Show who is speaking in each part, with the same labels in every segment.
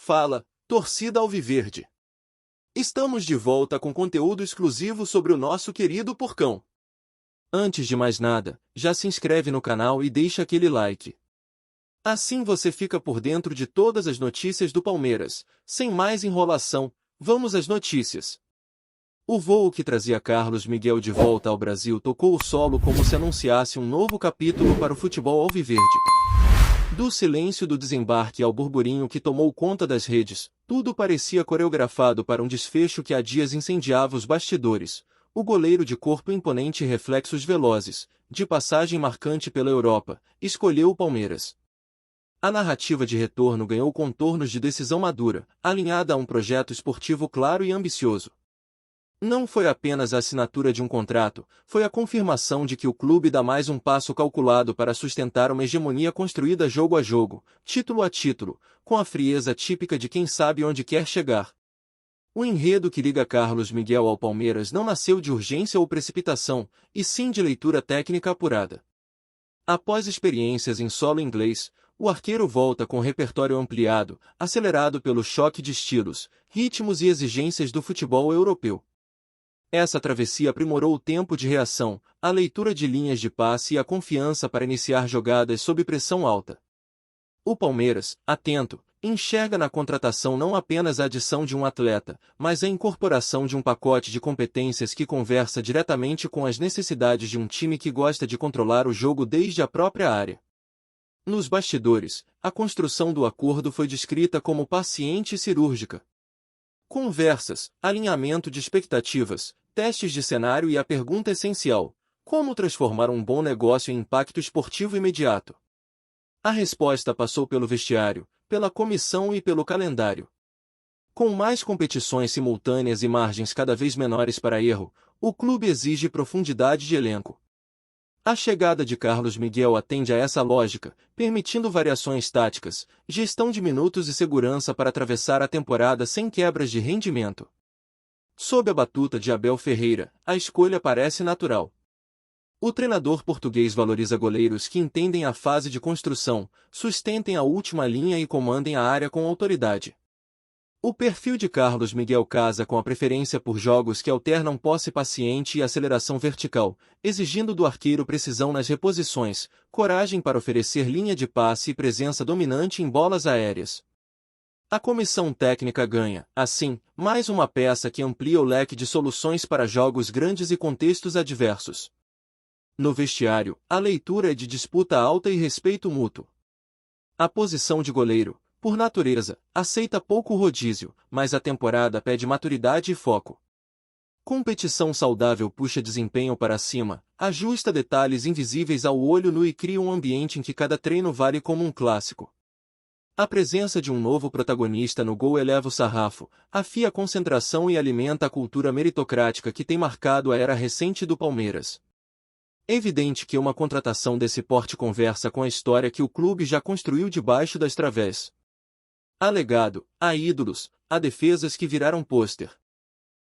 Speaker 1: Fala, torcida alviverde! Estamos de volta com conteúdo exclusivo sobre o nosso querido Porcão. Antes de mais nada, já se inscreve no canal e deixa aquele like. Assim você fica por dentro de todas as notícias do Palmeiras. Sem mais enrolação, vamos às notícias. O voo que trazia Carlos Miguel de volta ao Brasil tocou o solo como se anunciasse um novo capítulo para o futebol alviverde. Do silêncio do desembarque ao burburinho que tomou conta das redes, tudo parecia coreografado para um desfecho que há dias incendiava os bastidores. O goleiro de corpo imponente e reflexos velozes, de passagem marcante pela Europa, escolheu o Palmeiras. A narrativa de retorno ganhou contornos de decisão madura, alinhada a um projeto esportivo claro e ambicioso. Não foi apenas a assinatura de um contrato, foi a confirmação de que o clube dá mais um passo calculado para sustentar uma hegemonia construída jogo a jogo, título a título, com a frieza típica de quem sabe onde quer chegar. O enredo que liga Carlos Miguel ao Palmeiras não nasceu de urgência ou precipitação, e sim de leitura técnica apurada. Após experiências em solo inglês, o arqueiro volta com repertório ampliado, acelerado pelo choque de estilos, ritmos e exigências do futebol europeu. Essa travessia aprimorou o tempo de reação, a leitura de linhas de passe e a confiança para iniciar jogadas sob pressão alta. O Palmeiras, atento, enxerga na contratação não apenas a adição de um atleta, mas a incorporação de um pacote de competências que conversa diretamente com as necessidades de um time que gosta de controlar o jogo desde a própria área. Nos bastidores, a construção do acordo foi descrita como paciente e cirúrgica. Conversas, alinhamento de expectativas, testes de cenário e a pergunta essencial: como transformar um bom negócio em impacto esportivo imediato? A resposta passou pelo vestiário, pela comissão e pelo calendário. Com mais competições simultâneas e margens cada vez menores para erro, o clube exige profundidade de elenco. A chegada de Carlos Miguel atende a essa lógica, permitindo variações táticas, gestão de minutos e segurança para atravessar a temporada sem quebras de rendimento. Sob a batuta de Abel Ferreira, a escolha parece natural. O treinador português valoriza goleiros que entendem a fase de construção, sustentem a última linha e comandem a área com autoridade. O perfil de Carlos Miguel casa com a preferência por jogos que alternam posse paciente e aceleração vertical, exigindo do arqueiro precisão nas reposições, coragem para oferecer linha de passe e presença dominante em bolas aéreas. A comissão técnica ganha, assim, mais uma peça que amplia o leque de soluções para jogos grandes e contextos adversos. No vestiário, a leitura é de disputa alta e respeito mútuo. A posição de goleiro, por natureza, aceita pouco rodízio, mas a temporada pede maturidade e foco. Competição saudável puxa desempenho para cima, ajusta detalhes invisíveis ao olho nu e cria um ambiente em que cada treino vale como um clássico. A presença de um novo protagonista no gol eleva o sarrafo, afia a concentração e alimenta a cultura meritocrática que tem marcado a era recente do Palmeiras. É evidente que uma contratação desse porte conversa com a história que o clube já construiu debaixo das través. Há legado, há ídolos, há defesas que viraram pôster.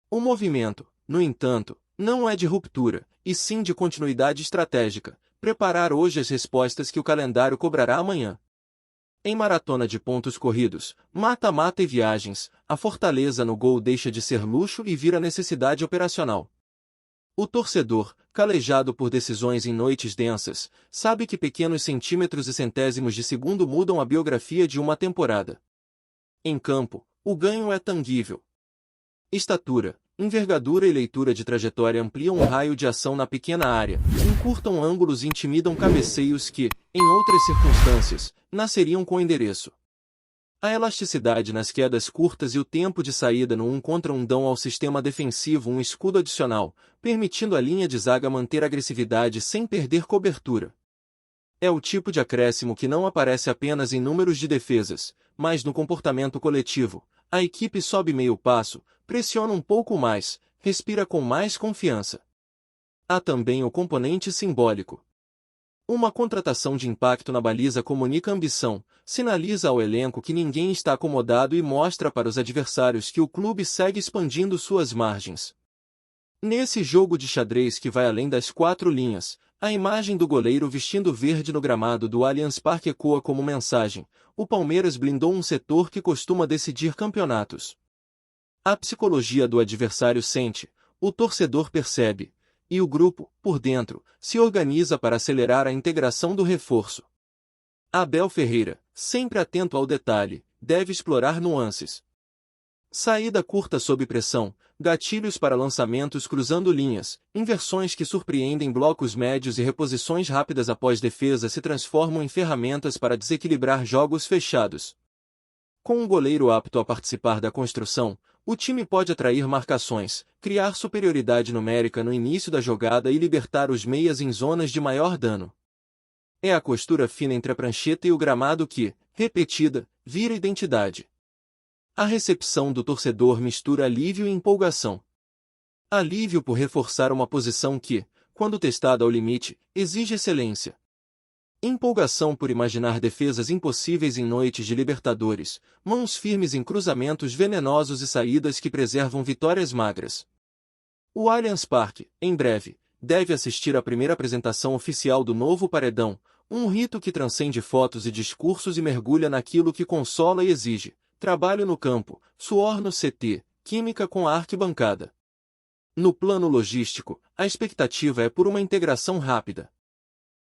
Speaker 1: O movimento, no entanto, não é de ruptura, e sim de continuidade estratégica, preparar hoje as respostas que o calendário cobrará amanhã. Em maratona de pontos corridos, mata-mata e viagens, a fortaleza no gol deixa de ser luxo e vira necessidade operacional. O torcedor, calejado por decisões em noites densas, sabe que pequenos centímetros e centésimos de segundo mudam a biografia de uma temporada. Em campo, o ganho é tangível. Estatura, envergadura e leitura de trajetória ampliam o raio de ação na pequena área, encurtam ângulos e intimidam cabeceios que, em outras circunstâncias, nasceriam com endereço. A elasticidade nas quedas curtas e o tempo de saída no 1 contra 1 dão ao sistema defensivo um escudo adicional, permitindo à linha de zaga manter agressividade sem perder cobertura. É o tipo de acréscimo que não aparece apenas em números de defesas, mas no comportamento coletivo. A equipe sobe meio passo, pressiona um pouco mais, respira com mais confiança. Há também o componente simbólico. Uma contratação de impacto na baliza comunica ambição, sinaliza ao elenco que ninguém está acomodado e mostra para os adversários que o clube segue expandindo suas margens. Nesse jogo de xadrez que vai além das 4 linhas, A imagem do goleiro vestindo verde no gramado do Allianz Parque ecoa como mensagem: o Palmeiras blindou um setor que costuma decidir campeonatos. A psicologia do adversário sente, o torcedor percebe, e o grupo, por dentro, se organiza para acelerar a integração do reforço. Abel Ferreira, sempre atento ao detalhe, deve explorar nuances. Saída curta sob pressão, gatilhos para lançamentos cruzando linhas, inversões que surpreendem blocos médios e reposições rápidas após defesa se transformam em ferramentas para desequilibrar jogos fechados. Com um goleiro apto a participar da construção, o time pode atrair marcações, criar superioridade numérica no início da jogada e libertar os meias em zonas de maior dano. É a costura fina entre a prancheta e o gramado que, repetida, vira identidade. A recepção do torcedor mistura alívio e empolgação. Alívio por reforçar uma posição que, quando testada ao limite, exige excelência. Empolgação por imaginar defesas impossíveis em noites de Libertadores, mãos firmes em cruzamentos venenosos e saídas que preservam vitórias magras. O Allianz Parque, em breve, deve assistir à primeira apresentação oficial do novo paredão, um rito que transcende fotos e discursos e mergulha naquilo que consola e exige: trabalho no campo, suor no CT, química com a arquibancada. No plano logístico, a expectativa é por uma integração rápida.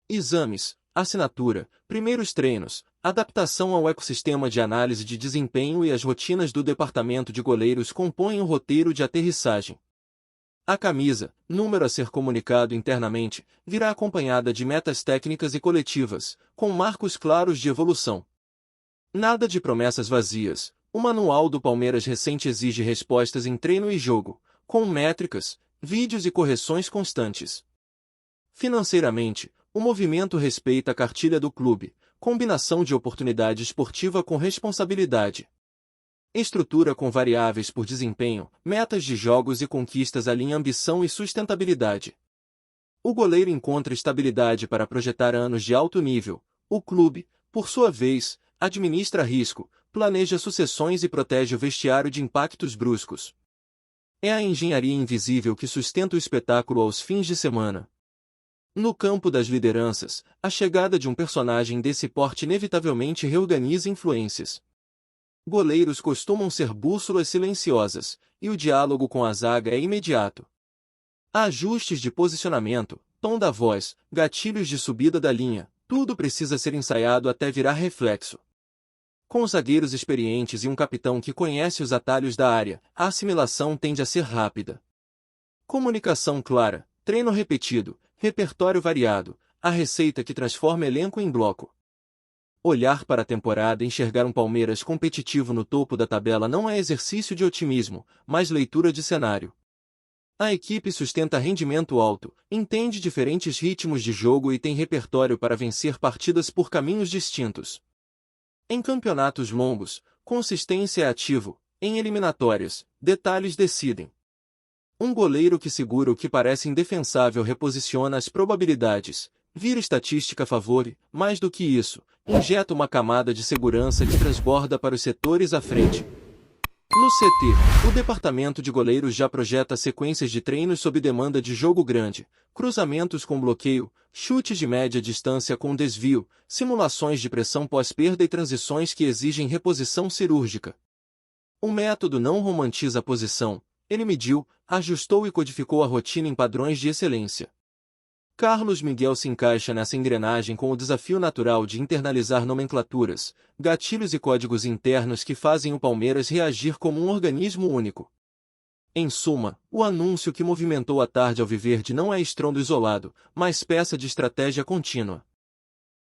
Speaker 1: Exames, assinatura, primeiros treinos, adaptação ao ecossistema de análise de desempenho e as rotinas do departamento de goleiros compõem o roteiro de aterrissagem. A camisa, número a ser comunicado internamente, virá acompanhada de metas técnicas e coletivas, com marcos claros de evolução. Nada de promessas vazias. O manual do Palmeiras recente exige respostas em treino e jogo, com métricas, vídeos e correções constantes. Financeiramente, o movimento respeita a cartilha do clube, combinação de oportunidade esportiva com responsabilidade. Estrutura com variáveis por desempenho, metas de jogos e conquistas alinha ambição e sustentabilidade. O goleiro encontra estabilidade para projetar anos de alto nível. O clube, por sua vez, administra risco, planeja sucessões e protege o vestiário de impactos bruscos. É a engenharia invisível que sustenta o espetáculo aos fins de semana. No campo das lideranças, a chegada de um personagem desse porte inevitavelmente reorganiza influências. Goleiros costumam ser bússolas silenciosas, e o diálogo com a zaga é imediato. Há ajustes de posicionamento, tom da voz, gatilhos de subida da linha, tudo precisa ser ensaiado até virar reflexo. Com zagueiros experientes e um capitão que conhece os atalhos da área, a assimilação tende a ser rápida. Comunicação clara, treino repetido, repertório variado, a receita que transforma elenco em bloco. Olhar para a temporada e enxergar um Palmeiras competitivo no topo da tabela não é exercício de otimismo, mas leitura de cenário. A equipe sustenta rendimento alto, entende diferentes ritmos de jogo e tem repertório para vencer partidas por caminhos distintos. Em campeonatos longos, consistência é ativo, em eliminatórias, detalhes decidem. Um goleiro que segura o que parece indefensável reposiciona as probabilidades, vira estatística a favor e, mais do que isso, injeta uma camada de segurança que transborda para os setores à frente. No CT, o departamento de goleiros já projeta sequências de treinos sob demanda de jogo grande, cruzamentos com bloqueio, chutes de média distância com desvio, simulações de pressão pós-perda e transições que exigem reposição cirúrgica. O método não romantiza a posição, ele mediu, ajustou e codificou a rotina em padrões de excelência. Carlos Miguel se encaixa nessa engrenagem com o desafio natural de internalizar nomenclaturas, gatilhos e códigos internos que fazem o Palmeiras reagir como um organismo único. Em suma, o anúncio que movimentou a tarde alviverde não é estrondo isolado, mas peça de estratégia contínua.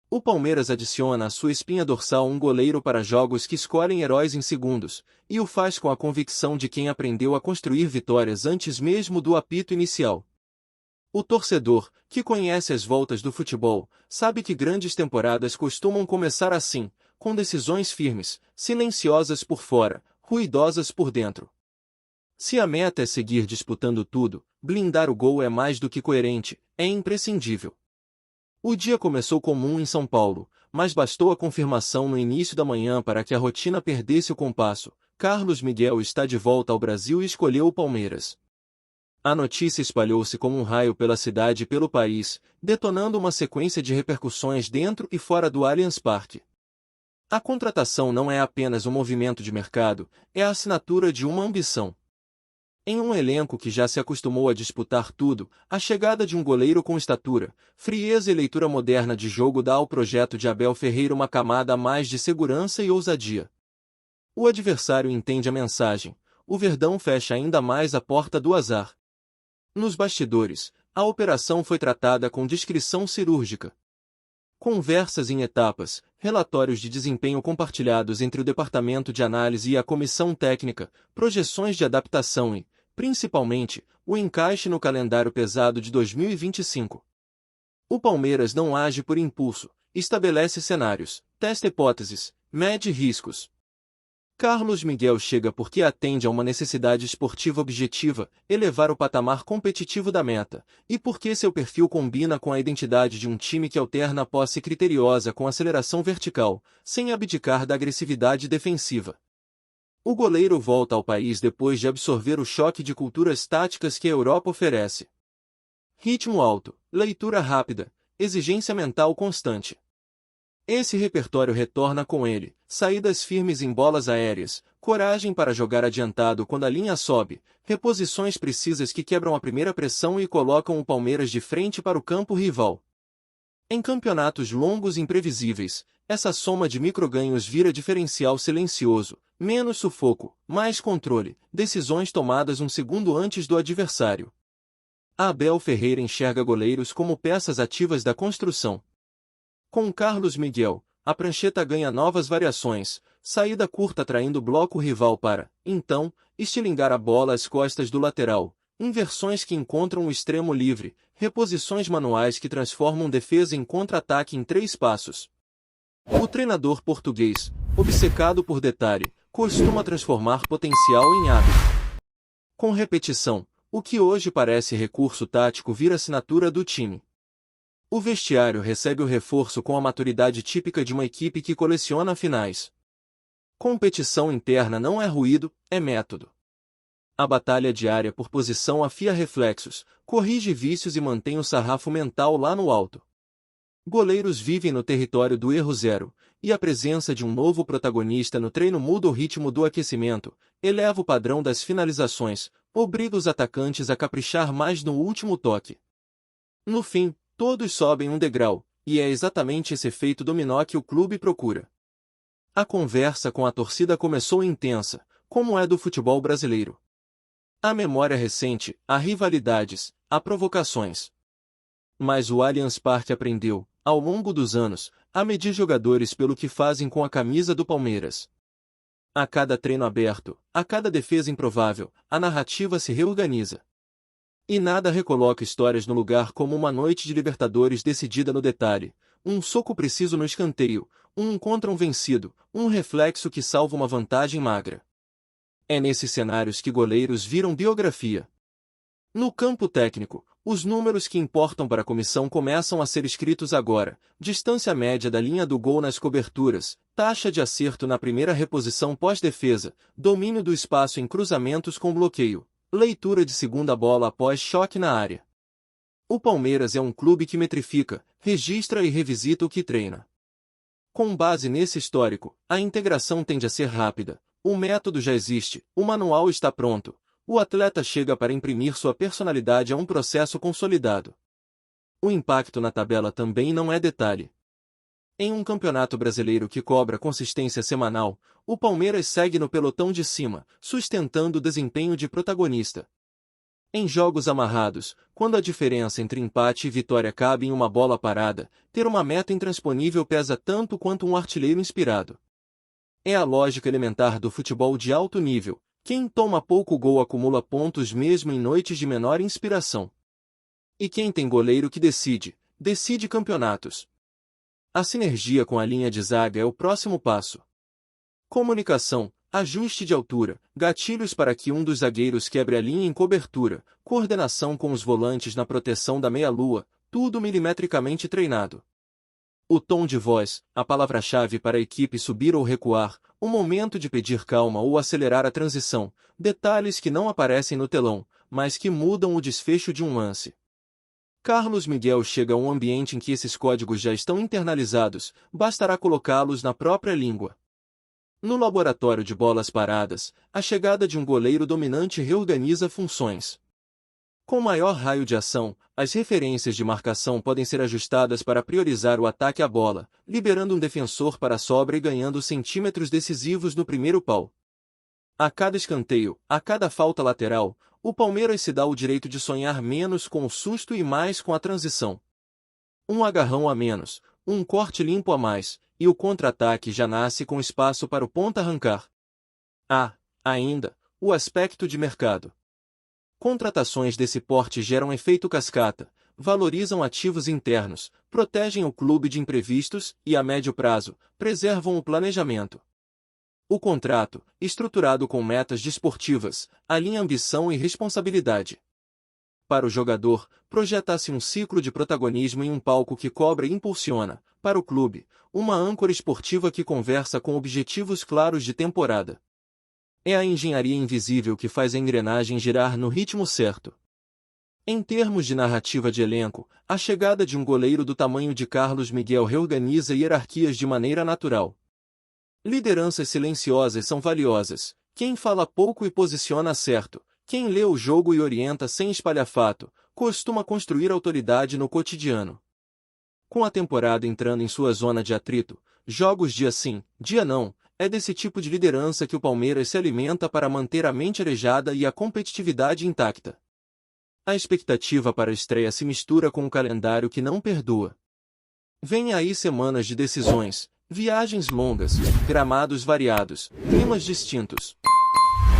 Speaker 1: O Palmeiras adiciona à sua espinha dorsal um goleiro para jogos que escolhem heróis em segundos, e o faz com a convicção de quem aprendeu a construir vitórias antes mesmo do apito inicial. O torcedor, que conhece as voltas do futebol, sabe que grandes temporadas costumam começar assim, com decisões firmes, silenciosas por fora, ruidosas por dentro. Se a meta é seguir disputando tudo, blindar o gol é mais do que coerente, é imprescindível. O dia começou comum em São Paulo, mas bastou a confirmação no início da manhã para que a rotina perdesse o compasso. Carlos Miguel está de volta ao Brasil e escolheu o Palmeiras. A notícia espalhou-se como um raio pela cidade e pelo país, detonando uma sequência de repercussões dentro e fora do Allianz Parque. A contratação não é apenas um movimento de mercado, é a assinatura de uma ambição. Em um elenco que já se acostumou a disputar tudo, a chegada de um goleiro com estatura, frieza e leitura moderna de jogo dá ao projeto de Abel Ferreira uma camada a mais de segurança e ousadia. O adversário entende a mensagem, o Verdão fecha ainda mais a porta do azar. Nos bastidores, a operação foi tratada com discrição cirúrgica. Conversas em etapas, relatórios de desempenho compartilhados entre o departamento de análise e a comissão técnica, projeções de adaptação e, principalmente, o encaixe no calendário pesado de 2025. O Palmeiras não age por impulso, estabelece cenários, testa hipóteses, mede riscos. Carlos Miguel chega porque atende a uma necessidade esportiva objetiva, elevar o patamar competitivo da meta, e porque seu perfil combina com a identidade de um time que alterna a posse criteriosa com aceleração vertical, sem abdicar da agressividade defensiva. O goleiro volta ao país depois de absorver o choque de culturas táticas que a Europa oferece. Ritmo alto, leitura rápida, exigência mental constante. Esse repertório retorna com ele, saídas firmes em bolas aéreas, coragem para jogar adiantado quando a linha sobe, reposições precisas que quebram a primeira pressão e colocam o Palmeiras de frente para o campo rival. Em campeonatos longos e imprevisíveis, essa soma de microganhos vira diferencial silencioso, menos sufoco, mais controle, decisões tomadas um segundo antes do adversário. Abel Ferreira enxerga goleiros como peças ativas da construção. Com Carlos Miguel, a prancheta ganha novas variações, saída curta atraindo o bloco rival para, então, estilingar a bola às costas do lateral, inversões que encontram o extremo livre, reposições manuais que transformam defesa em contra-ataque em 3 passos. O treinador português, obcecado por detalhe, costuma transformar potencial em hábito. Com repetição, o que hoje parece recurso tático vira assinatura do time. O vestiário recebe o reforço com a maturidade típica de uma equipe que coleciona finais. Competição interna não é ruído, é método. A batalha diária por posição afia reflexos, corrige vícios e mantém o sarrafo mental lá no alto. Goleiros vivem no território do erro zero, e a presença de um novo protagonista no treino muda o ritmo do aquecimento, eleva o padrão das finalizações, obriga os atacantes a caprichar mais no último toque. No fim, todos sobem um degrau, e é exatamente esse efeito dominó que o clube procura. A conversa com a torcida começou intensa, como é do futebol brasileiro. Há memória recente, há rivalidades, há provocações. Mas o Allianz Parque aprendeu, ao longo dos anos, a medir jogadores pelo que fazem com a camisa do Palmeiras. A cada treino aberto, a cada defesa improvável, a narrativa se reorganiza. E nada recoloca histórias no lugar como uma noite de Libertadores decidida no detalhe, um soco preciso no escanteio, um contra um vencido, um reflexo que salva uma vantagem magra. É nesses cenários que goleiros viram biografia. No campo técnico, os números que importam para a comissão começam a ser escritos agora: distância média da linha do gol nas coberturas, taxa de acerto na primeira reposição pós-defesa, domínio do espaço em cruzamentos com bloqueio, leitura de segunda bola após choque na área. O Palmeiras é um clube que metrifica, registra e revisita o que treina. Com base nesse histórico, a integração tende a ser rápida, o método já existe, o manual está pronto, o atleta chega para imprimir sua personalidade a um processo consolidado. O impacto na tabela também não é detalhe. Em um campeonato brasileiro que cobra consistência semanal, o Palmeiras segue no pelotão de cima, sustentando o desempenho de protagonista. Em jogos amarrados, quando a diferença entre empate e vitória cabe em uma bola parada, ter uma meta intransponível pesa tanto quanto um artilheiro inspirado. É a lógica elementar do futebol de alto nível: quem toma pouco gol acumula pontos mesmo em noites de menor inspiração. E quem tem goleiro que decide, decide campeonatos. A sinergia com a linha de zaga é o próximo passo. Comunicação, ajuste de altura, gatilhos para que um dos zagueiros quebre a linha em cobertura, coordenação com os volantes na proteção da meia-lua, tudo milimetricamente treinado. O tom de voz, a palavra-chave para a equipe subir ou recuar, o momento de pedir calma ou acelerar a transição, detalhes que não aparecem no telão, mas que mudam o desfecho de um lance. Carlos Miguel chega a um ambiente em que esses códigos já estão internalizados, bastará colocá-los na própria língua. No laboratório de bolas paradas, a chegada de um goleiro dominante reorganiza funções. Com maior raio de ação, as referências de marcação podem ser ajustadas para priorizar o ataque à bola, liberando um defensor para a sobra e ganhando centímetros decisivos no primeiro pau. A cada escanteio, a cada falta lateral, o Palmeiras se dá o direito de sonhar menos com o susto e mais com a transição. Um agarrão a menos, um corte limpo a mais, e o contra-ataque já nasce com espaço para o ponta arrancar. Ainda, o aspecto de mercado. Contratações desse porte geram efeito cascata, valorizam ativos internos, protegem o clube de imprevistos e, a médio prazo, preservam o planejamento. O contrato, estruturado com metas desportivas, alinha ambição e responsabilidade. Para o jogador, projeta-se um ciclo de protagonismo em um palco que cobra e impulsiona, para o clube, uma âncora esportiva que conversa com objetivos claros de temporada. É a engenharia invisível que faz a engrenagem girar no ritmo certo. Em termos de narrativa de elenco, a chegada de um goleiro do tamanho de Carlos Miguel reorganiza hierarquias de maneira natural. Lideranças silenciosas são valiosas. Quem fala pouco e posiciona certo, quem lê o jogo e orienta sem espalhafato, costuma construir autoridade no cotidiano. Com a temporada entrando em sua zona de atrito, jogos dia sim, dia não, é desse tipo de liderança que o Palmeiras se alimenta para manter a mente arejada e a competitividade intacta. A expectativa para a estreia se mistura com um calendário que não perdoa. Vêm aí semanas de decisões, viagens longas, gramados variados, climas distintos.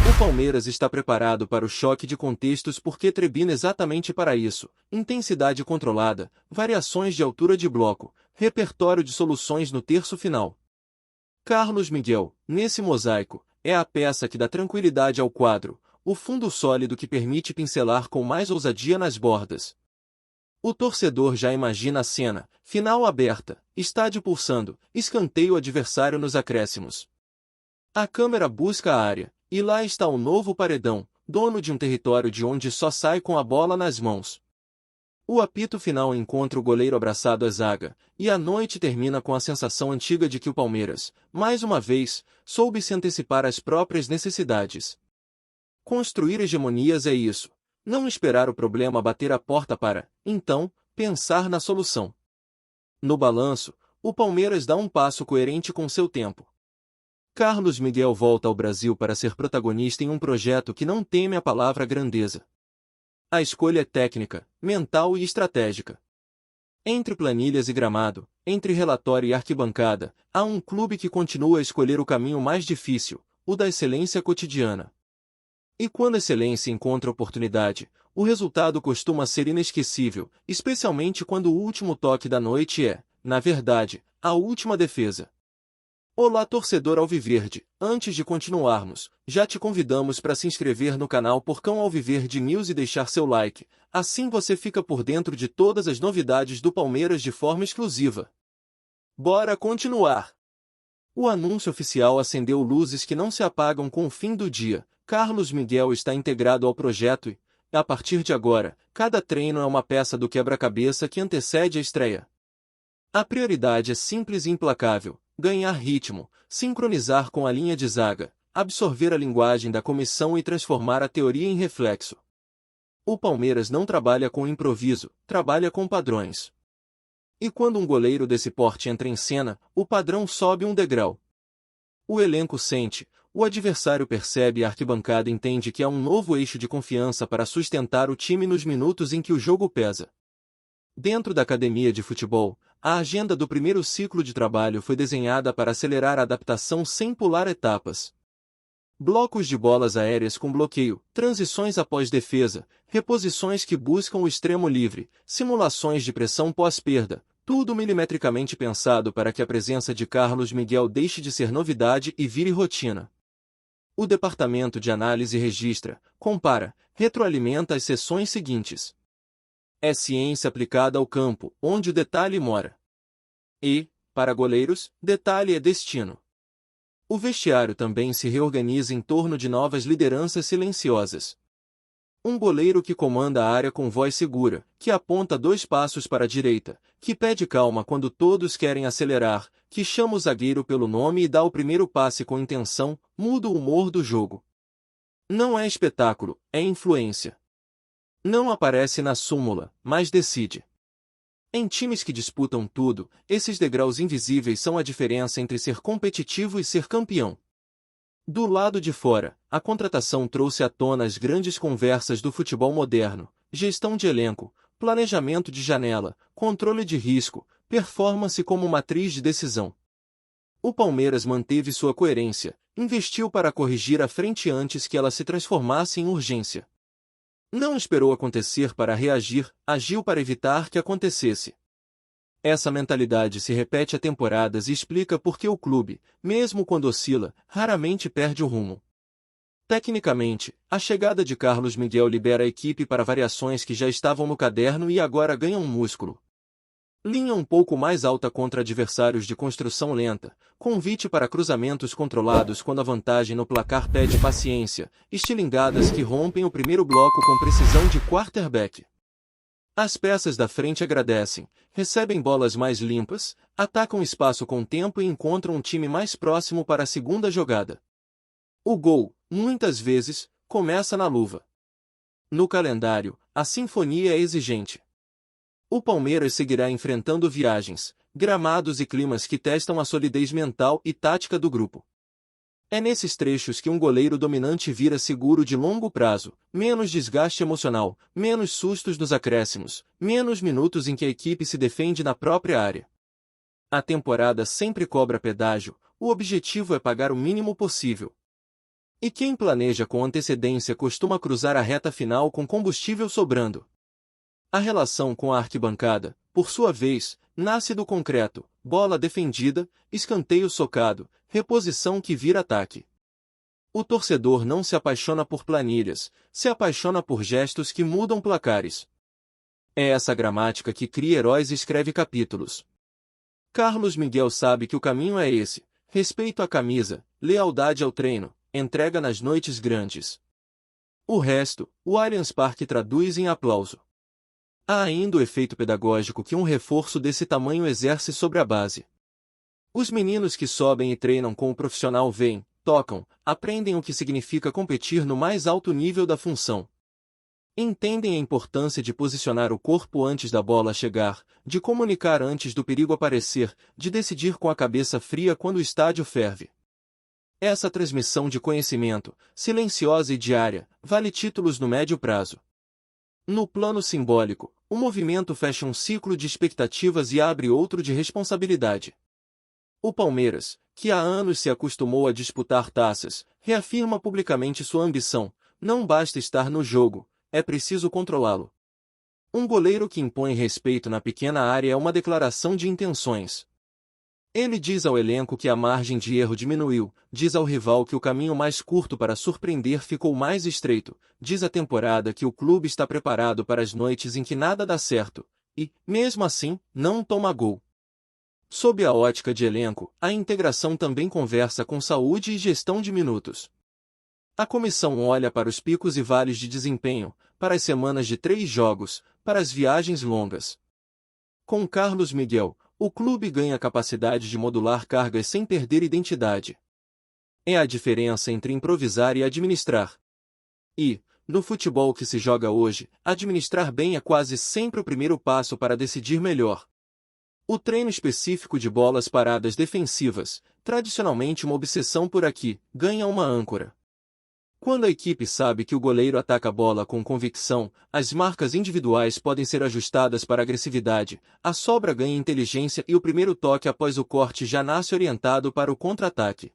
Speaker 1: O Palmeiras está preparado para o choque de contextos porque treina exatamente para isso: intensidade controlada, variações de altura de bloco, repertório de soluções no terço final. Carlos Miguel, nesse mosaico, é a peça que dá tranquilidade ao quadro, o fundo sólido que permite pincelar com mais ousadia nas bordas. O torcedor já imagina a cena: final aberta, estádio pulsando, escanteio adversário nos acréscimos. A câmera busca a área, e lá está o novo paredão, dono de um território de onde só sai com a bola nas mãos. O apito final encontra o goleiro abraçado à zaga, e a noite termina com a sensação antiga de que o Palmeiras, mais uma vez, soube se antecipar às próprias necessidades. Construir hegemonias é isso: não esperar o problema bater a porta para, então, pensar na solução. No balanço, o Palmeiras dá um passo coerente com seu tempo. Carlos Miguel volta ao Brasil para ser protagonista em um projeto que não teme a palavra grandeza. A escolha é técnica, mental e estratégica. Entre planilhas e gramado, entre relatório e arquibancada, há um clube que continua a escolher o caminho mais difícil, o da excelência cotidiana. E quando a excelência encontra oportunidade, o resultado costuma ser inesquecível, especialmente quando o último toque da noite é, na verdade, a última defesa. Olá, torcedor alviverde, antes de continuarmos, já te convidamos para se inscrever no canal Porcão Alviverde News e deixar seu like, assim você fica por dentro de todas as novidades do Palmeiras de forma exclusiva. Bora continuar! O anúncio oficial acendeu luzes que não se apagam com o fim do dia. Carlos Miguel está integrado ao projeto e, a partir de agora, cada treino é uma peça do quebra-cabeça que antecede a estreia. A prioridade é simples e implacável: ganhar ritmo, sincronizar com a linha de zaga, absorver a linguagem da comissão e transformar a teoria em reflexo. O Palmeiras não trabalha com improviso, trabalha com padrões. E quando um goleiro desse porte entra em cena, o padrão sobe um degrau. O elenco sente, o adversário percebe e a arquibancada entende que há um novo eixo de confiança para sustentar o time nos minutos em que o jogo pesa. Dentro da academia de futebol, a agenda do primeiro ciclo de trabalho foi desenhada para acelerar a adaptação sem pular etapas. Blocos de bolas aéreas com bloqueio, transições após defesa, reposições que buscam o extremo livre, simulações de pressão pós-perda, tudo milimetricamente pensado para que a presença de Carlos Miguel deixe de ser novidade e vire rotina. O departamento de análise registra, compara, retroalimenta as sessões seguintes. É ciência aplicada ao campo, onde o detalhe mora. E, para goleiros, detalhe é destino. O vestiário também se reorganiza em torno de novas lideranças silenciosas. Um goleiro que comanda a área com voz segura, que aponta 2 passos para a direita, que pede calma quando todos querem acelerar, que chama o zagueiro pelo nome e dá o primeiro passe com intenção, muda o humor do jogo. Não é espetáculo, é influência. Não aparece na súmula, mas decide. Em times que disputam tudo, esses degraus invisíveis são a diferença entre ser competitivo e ser campeão. Do lado de fora, a contratação trouxe à tona as grandes conversas do futebol moderno: gestão de elenco, planejamento de janela, controle de risco, performance como matriz de decisão. O Palmeiras manteve sua coerência, investiu para corrigir a frente antes que ela se transformasse em urgência. Não esperou acontecer para reagir, agiu para evitar que acontecesse. Essa mentalidade se repete há temporadas e explica por que o clube, mesmo quando oscila, raramente perde o rumo. Tecnicamente, a chegada de Carlos Miguel libera a equipe para variações que já estavam no caderno e agora ganham músculo. Linha um pouco mais alta contra adversários de construção lenta, convite para cruzamentos controlados quando a vantagem no placar pede paciência, estilingadas que rompem o primeiro bloco com precisão de quarterback. As peças da frente agradecem, recebem bolas mais limpas, atacam espaço com tempo e encontram um time mais próximo para a segunda jogada. O gol, muitas vezes, começa na luva. No calendário, a sinfonia é exigente. O Palmeiras seguirá enfrentando viagens, gramados e climas que testam a solidez mental e tática do grupo. É nesses trechos que um goleiro dominante vira seguro de longo prazo, menos desgaste emocional, menos sustos nos acréscimos, menos minutos em que a equipe se defende na própria área. A temporada sempre cobra pedágio, o objetivo é pagar o mínimo possível. E quem planeja com antecedência costuma cruzar a reta final com combustível sobrando. A relação com a arquibancada, por sua vez, nasce do concreto: bola defendida, escanteio socado, reposição que vira ataque. O torcedor não se apaixona por planilhas, se apaixona por gestos que mudam placares. É essa gramática que cria heróis e escreve capítulos. Carlos Miguel sabe que o caminho é esse: respeito à camisa, lealdade ao treino, entrega nas noites grandes. O resto, o Allianz Parque traduz em aplauso. Há ainda o efeito pedagógico que um reforço desse tamanho exerce sobre a base. Os meninos que sobem e treinam com o profissional veem, tocam, aprendem o que significa competir no mais alto nível da função. Entendem a importância de posicionar o corpo antes da bola chegar, de comunicar antes do perigo aparecer, de decidir com a cabeça fria quando o estádio ferve. Essa transmissão de conhecimento, silenciosa e diária, vale títulos no médio prazo. No plano simbólico, o movimento fecha um ciclo de expectativas e abre outro de responsabilidade. O Palmeiras, que há anos se acostumou a disputar taças, reafirma publicamente sua ambição: não basta estar no jogo, é preciso controlá-lo. Um goleiro que impõe respeito na pequena área é uma declaração de intenções. Ele diz ao elenco que a margem de erro diminuiu, diz ao rival que o caminho mais curto para surpreender ficou mais estreito, diz à temporada que o clube está preparado para as noites em que nada dá certo, e, mesmo assim, não toma gol. Sob a ótica de elenco, a integração também conversa com saúde e gestão de minutos. A comissão olha para os picos e vales de desempenho, para as semanas de 3 jogos, para as viagens longas. Com Carlos Miguel, o clube ganha capacidade de modular cargas sem perder identidade. É a diferença entre improvisar e administrar. E, no futebol que se joga hoje, administrar bem é quase sempre o primeiro passo para decidir melhor. O treino específico de bolas paradas defensivas, tradicionalmente uma obsessão por aqui, ganha uma âncora. Quando a equipe sabe que o goleiro ataca a bola com convicção, as marcas individuais podem ser ajustadas para agressividade, a sobra ganha inteligência e o primeiro toque após o corte já nasce orientado para o contra-ataque.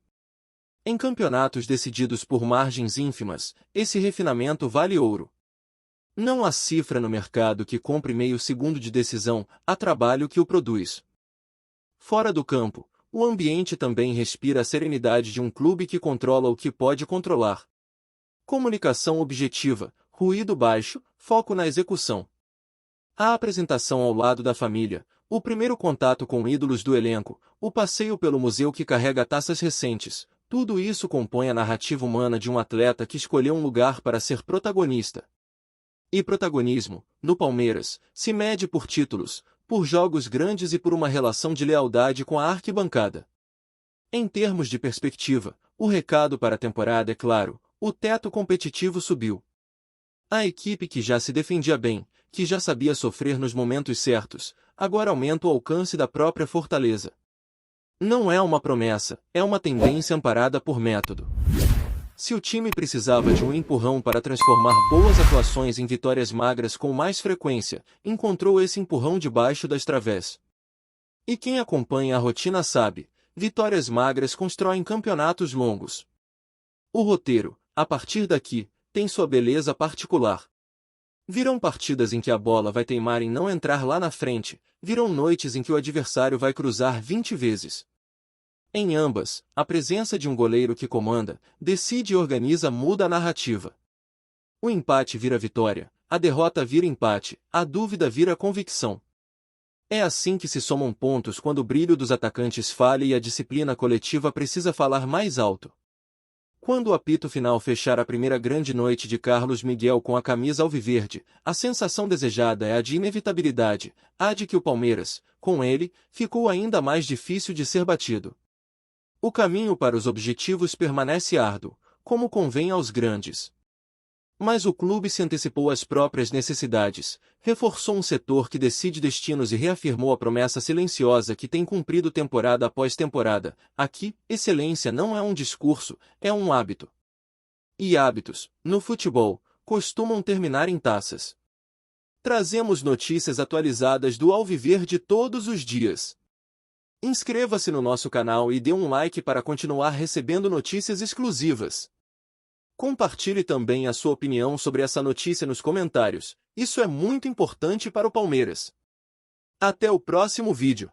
Speaker 1: Em campeonatos decididos por margens ínfimas, esse refinamento vale ouro. Não há cifra no mercado que compre meio segundo de decisão, há trabalho que o produz. Fora do campo, o ambiente também respira a serenidade de um clube que controla o que pode controlar. Comunicação objetiva, ruído baixo, foco na execução. A apresentação ao lado da família, o primeiro contato com ídolos do elenco, o passeio pelo museu que carrega taças recentes, tudo isso compõe a narrativa humana de um atleta que escolheu um lugar para ser protagonista. E protagonismo, no Palmeiras, se mede por títulos, por jogos grandes e por uma relação de lealdade com a arquibancada. Em termos de perspectiva, o recado para a temporada é claro: o teto competitivo subiu. A equipe que já se defendia bem, que já sabia sofrer nos momentos certos, agora aumenta o alcance da própria fortaleza. Não é uma promessa, é uma tendência amparada por método. Se o time precisava de um empurrão para transformar boas atuações em vitórias magras com mais frequência, encontrou esse empurrão debaixo das través. E quem acompanha a rotina sabe: vitórias magras constroem campeonatos longos. O roteiro, a partir daqui, tem sua beleza particular. Virão partidas em que a bola vai teimar em não entrar lá na frente, virão noites em que o adversário vai cruzar 20 vezes. Em ambas, a presença de um goleiro que comanda, decide e organiza muda a narrativa. O empate vira vitória, a derrota vira empate, a dúvida vira convicção. É assim que se somam pontos quando o brilho dos atacantes falha e a disciplina coletiva precisa falar mais alto. Quando o apito final fechar a primeira grande noite de Carlos Miguel com a camisa alviverde, a sensação desejada é a de inevitabilidade, a de que o Palmeiras, com ele, ficou ainda mais difícil de ser batido. O caminho para os objetivos permanece árduo, como convém aos grandes. Mas o clube se antecipou às próprias necessidades, reforçou um setor que decide destinos e reafirmou a promessa silenciosa que tem cumprido temporada após temporada: aqui, excelência não é um discurso, é um hábito. E hábitos, no futebol, costumam terminar em taças. Trazemos notícias atualizadas do Alviverde todos os dias. Inscreva-se no nosso canal e dê um like para continuar recebendo notícias exclusivas. Compartilhe também a sua opinião sobre essa notícia nos comentários, isso é muito importante para o Palmeiras. Até o próximo vídeo.